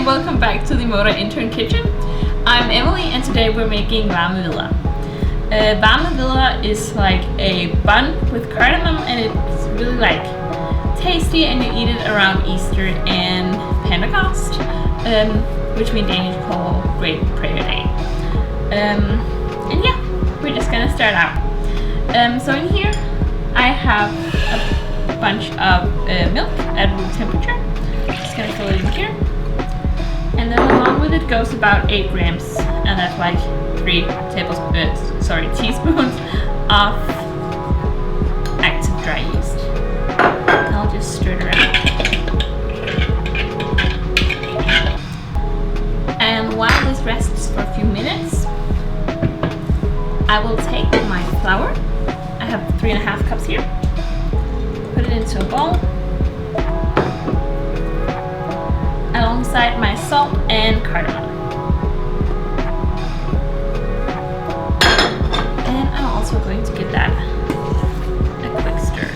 and welcome back to the Intern kitchen. I'm Emily and today we're making Varme Hveder. Varme Hveder is like a bun with cardamom and it's really like tasty, and you eat it around Easter and Pentecost, which we in Danish call Great Prayer Day. And yeah, we're just gonna start out. So in here I have a bunch of milk at room temperature. Just gonna fill it in here. And then along with it goes about 8 grams, and that's like 3 teaspoons of active dry yeast. I'll just stir it around. And while this rests for a few minutes, I will take my flour. I have 3.5 cups here. Put it into a bowl. Alongside my salt and cardamom. And I'm also going to give that a quick stir.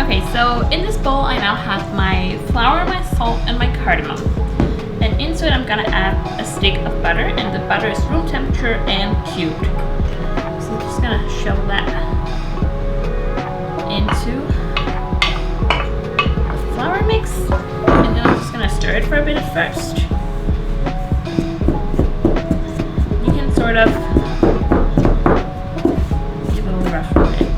Okay, so in this bowl I now have my flour, my salt, and my cardamom. And into it I'm gonna add a stick of butter, and the butter is room temperature and cubed. So I'm just gonna shovel that into the flour mix, and then I'm just gonna stir it for a bit at first. You can sort of give a little rough with it.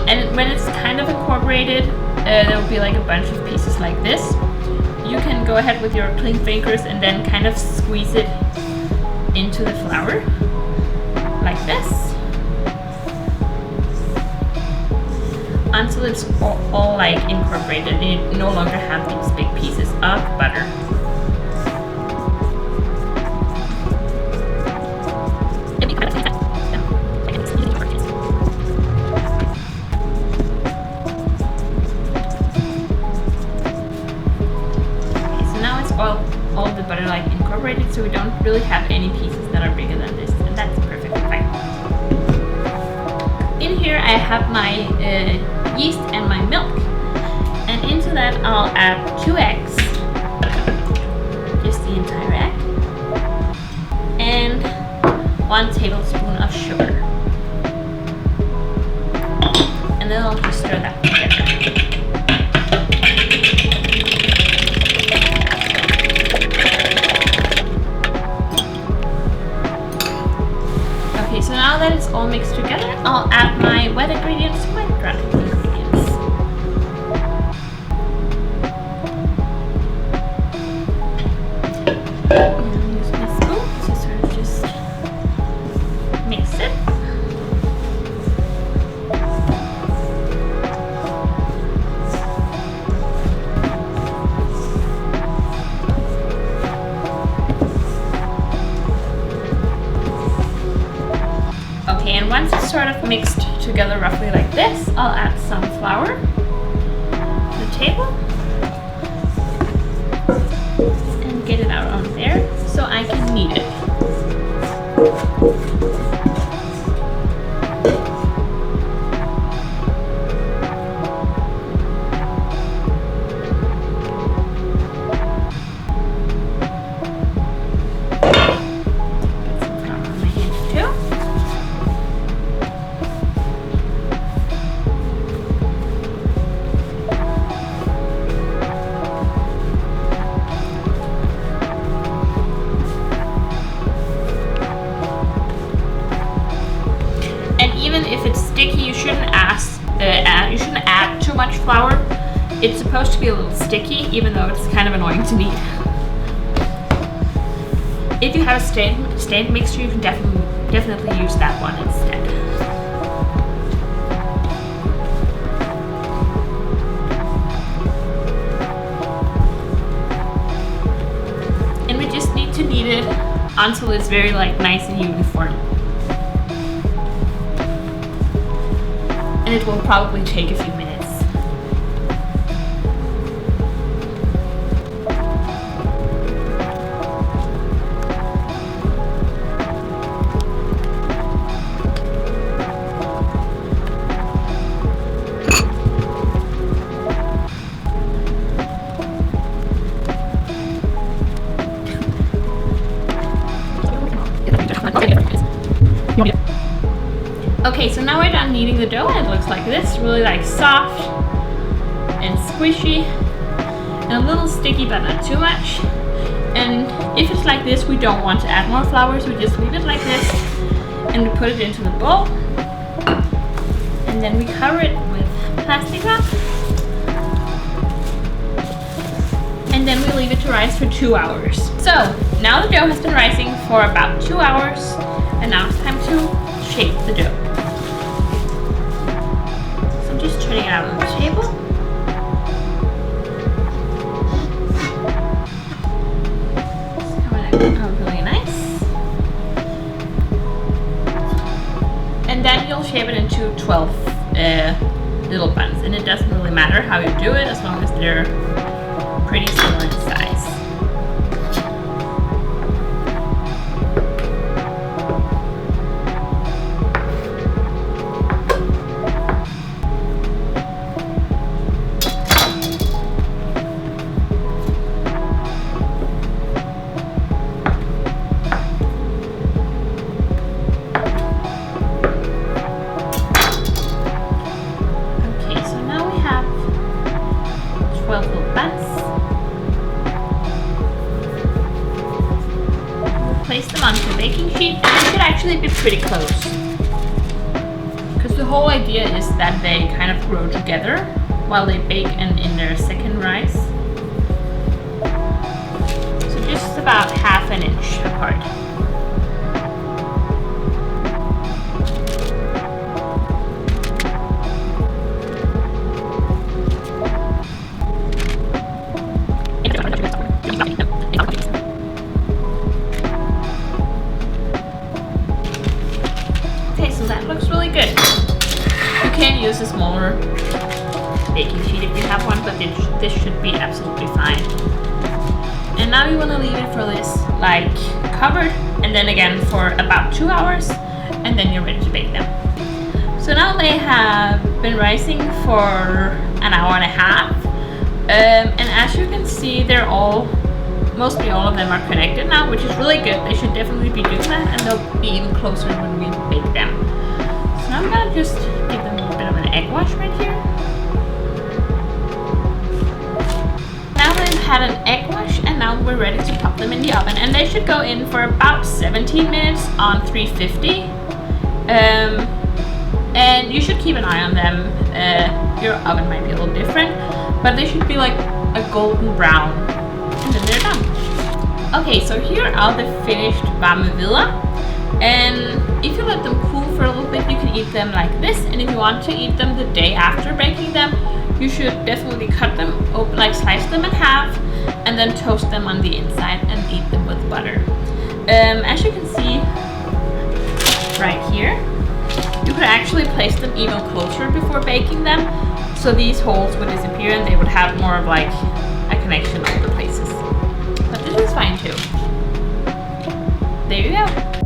And when it's kind of incorporated, there will be like a bunch of pieces like this. You can go ahead with your clean fingers and then kind of squeeze it into the flour, like this, until it's all like incorporated and you no longer have these big pieces of butter. All the butter like incorporated, so we don't really have any pieces that are bigger than this, and that's perfectly fine. In here I have my yeast and my milk, and into that I'll add 2 eggs, just the entire egg, and 1 tablespoon of sugar, and then I'll just stir that together. So now that it's all mixed together, I'll add my wet ingredients to my dry ingredients. And I'll use my spoon to sort of just mix it. And once it's sort of mixed together roughly like this, I'll add some flour to the table and get it out on there so I can knead it. Even if it's sticky, you shouldn't add too much flour. It's supposed to be a little sticky, even though it's kind of annoying to knead. If you have a stand mixture, you can definitely use that one instead. And we just need to knead it until it's very like nice and uniform. And it will probably take a few minutes. Okay, so now we're done kneading the dough and it looks like this, really like soft and squishy and a little sticky but not too much. And if it's like this, we don't want to add more flour, so we just leave it like this and we put it into the bowl and then we cover it with plastic wrap and then we leave it to rise for 2 hours. So now the dough has been rising for about 2 hours and now it's time to shape the dough. So I'm just turning it out on the table. It's coming out really nice. And then you'll shape it into 12 little buns, and it doesn't really matter how you do it as long as they're pretty similar in size. Place them onto a baking sheet, and they should actually be pretty close because the whole idea is that they kind of grow together while they bake and in their second rise. So just about ½ inch apart. Okay, so that looks really good. You can use a smaller baking sheet if you have one, but this should be absolutely fine. And now you want to leave it for this, like, covered, and then again for about 2 hours, and then you're ready to bake them. So now they have been rising for an hour and a half, and as you can see, they're mostly all of them are connected now, which is really good. They should definitely be doing that, and they'll be even closer when we bake them. So now I'm gonna just give them a little bit of an egg wash right here. Now they've had an egg wash, and now we're ready to pop them in the oven, and they should go in for about 17 minutes on 350. And you should keep an eye on them. Your oven might be a little different, but they should be like a golden brown. And then they're done. Okay, so here are the finished Varme Hveder. And if you let them cool for a little bit, you can eat them like this. And if you want to eat them the day after baking them, you should definitely cut them open, like slice them in half, and then toast them on the inside and eat them with butter. As you can see right here, you could actually place them even closer before baking them, so these holes would disappear and they would have more of like a connection all the places. But this is fine too. There you go.